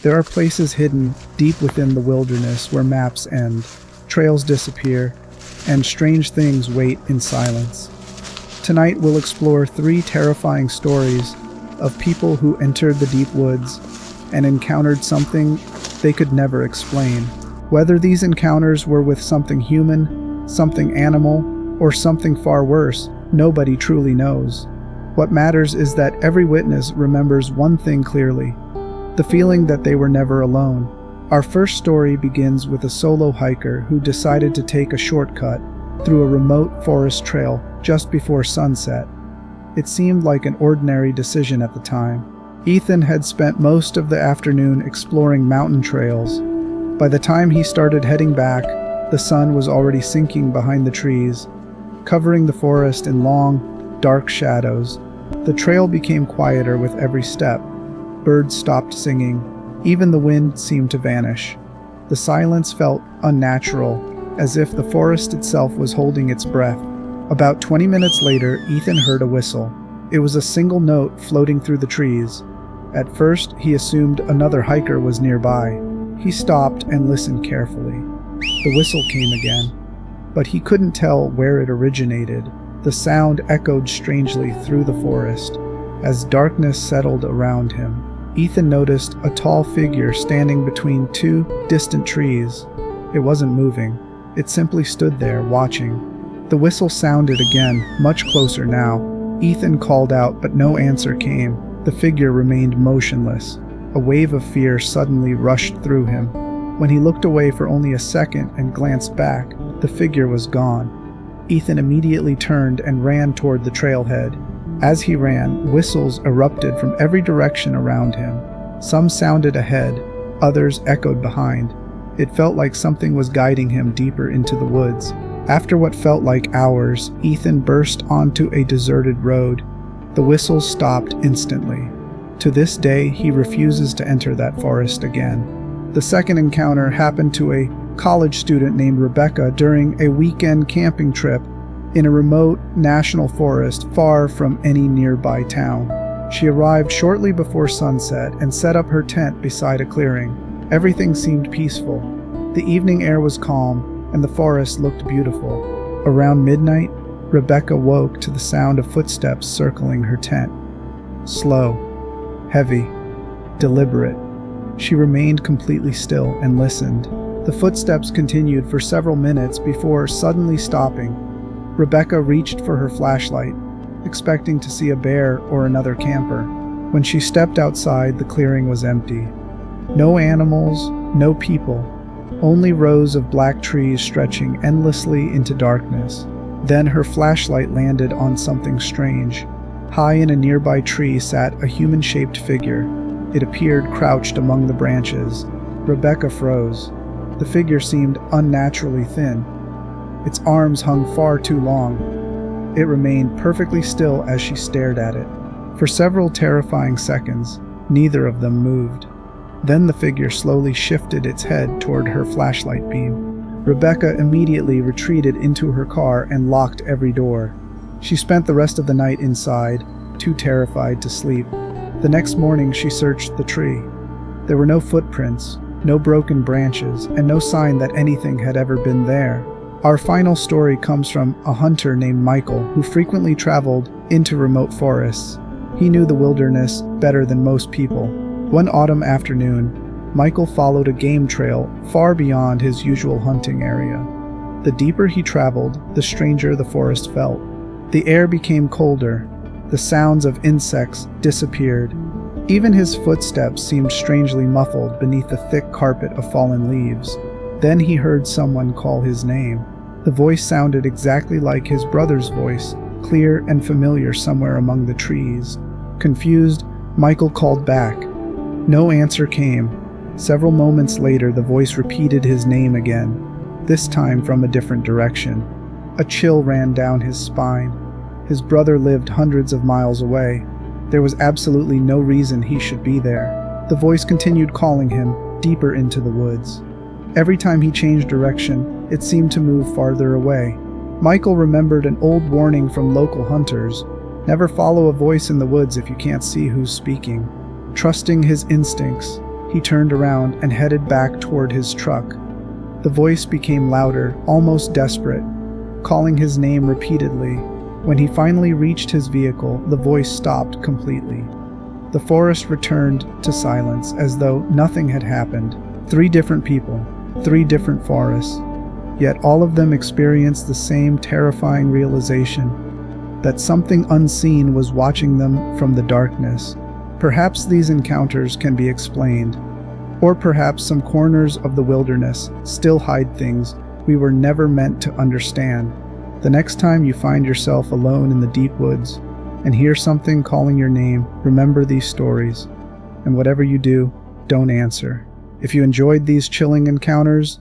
There are places hidden deep within the wilderness where maps end, trails disappear, and strange things wait in silence. Tonight we'll explore 3 terrifying stories of people who entered the deep woods and encountered something they could never explain. Whether these encounters were with something human, something animal, or something far worse, nobody truly knows. What matters is that every witness remembers one thing clearly: the feeling that they were never alone. Our first story begins with a solo hiker who decided to take a shortcut through a remote forest trail just before sunset. It seemed like an ordinary decision at the time. Ethan had spent most of the afternoon exploring mountain trails. By the time he started heading back, the sun was already sinking behind the trees, covering the forest in long, dark shadows. The trail became quieter with every step. Birds stopped singing. Even the wind seemed to vanish. The silence felt unnatural, as if the forest itself was holding its breath. About 20 minutes later, Ethan heard a whistle. It was a single note floating through the trees. At first, he assumed another hiker was nearby. He stopped and listened carefully. The whistle came again, but he couldn't tell where it originated. The sound echoed strangely through the forest. As darkness settled around him, Ethan noticed a tall figure standing between 2 distant trees. It wasn't moving. It simply stood there, watching. The whistle sounded again, much closer now. Ethan called out, but no answer came. The figure remained motionless. A wave of fear suddenly rushed through him. When he looked away for only a second and glanced back, the figure was gone. Ethan immediately turned and ran toward the trailhead. As he ran, whistles erupted from every direction around him. Some sounded ahead, others echoed behind. It felt like something was guiding him deeper into the woods. After what felt like hours, Ethan burst onto a deserted road. The whistles stopped instantly. To this day, he refuses to enter that forest again. The second encounter happened to a college student named Rebecca during a weekend camping trip in a remote national forest far from any nearby town. She arrived shortly before sunset and set up her tent beside a clearing. Everything seemed peaceful. The evening air was calm, and the forest looked beautiful. Around midnight, Rebecca woke to the sound of footsteps circling her tent. Slow, heavy, deliberate. She remained completely still and listened. The footsteps continued for several minutes before suddenly stopping. Rebecca reached for her flashlight, expecting to see a bear or another camper. When she stepped outside, the clearing was empty. No animals, no people, only rows of black trees stretching endlessly into darkness. Then her flashlight landed on something strange. High in a nearby tree sat a human-shaped figure. It appeared crouched among the branches. Rebecca froze. The figure seemed unnaturally thin. Its arms hung far too long. It remained perfectly still as she stared at it. For several terrifying seconds, neither of them moved. Then the figure slowly shifted its head toward her flashlight beam. Rebecca immediately retreated into her car and locked every door. She spent the rest of the night inside, too terrified to sleep. The next morning she searched the tree. There were no footprints, no broken branches, and no sign that anything had ever been there. Our final story comes from a hunter named Michael who frequently traveled into remote forests. He knew the wilderness better than most people. One autumn afternoon, Michael followed a game trail far beyond his usual hunting area. The deeper he traveled, the stranger the forest felt. The air became colder. The sounds of insects disappeared. Even his footsteps seemed strangely muffled beneath the thick carpet of fallen leaves. Then he heard someone call his name. The voice sounded exactly like his brother's voice, clear and familiar somewhere among the trees. Confused, Michael called back. No answer came. Several moments later, the voice repeated his name again, this time from a different direction. A chill ran down his spine. His brother lived hundreds of miles away. There was absolutely no reason he should be there. The voice continued calling him deeper into the woods. Every time he changed direction, it seemed to move farther away. Michael remembered an old warning from local hunters: never follow a voice in the woods if you can't see who's speaking. Trusting his instincts, He turned around and headed back toward his truck. The voice became louder, almost desperate, calling his name repeatedly. When he finally reached his vehicle, the voice stopped completely. The forest returned to silence as though nothing had happened. 3 different people, 3 different forests, yet all of them experienced the same terrifying realization that something unseen was watching them from the darkness. Perhaps these encounters can be explained, or perhaps some corners of the wilderness still hide things we were never meant to understand. The next time you find yourself alone in the deep woods and hear something calling your name, remember these stories. And whatever you do, don't answer. If you enjoyed these chilling encounters,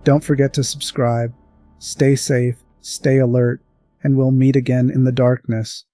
don't forget to subscribe. Stay safe, stay alert, and we'll meet again in the darkness.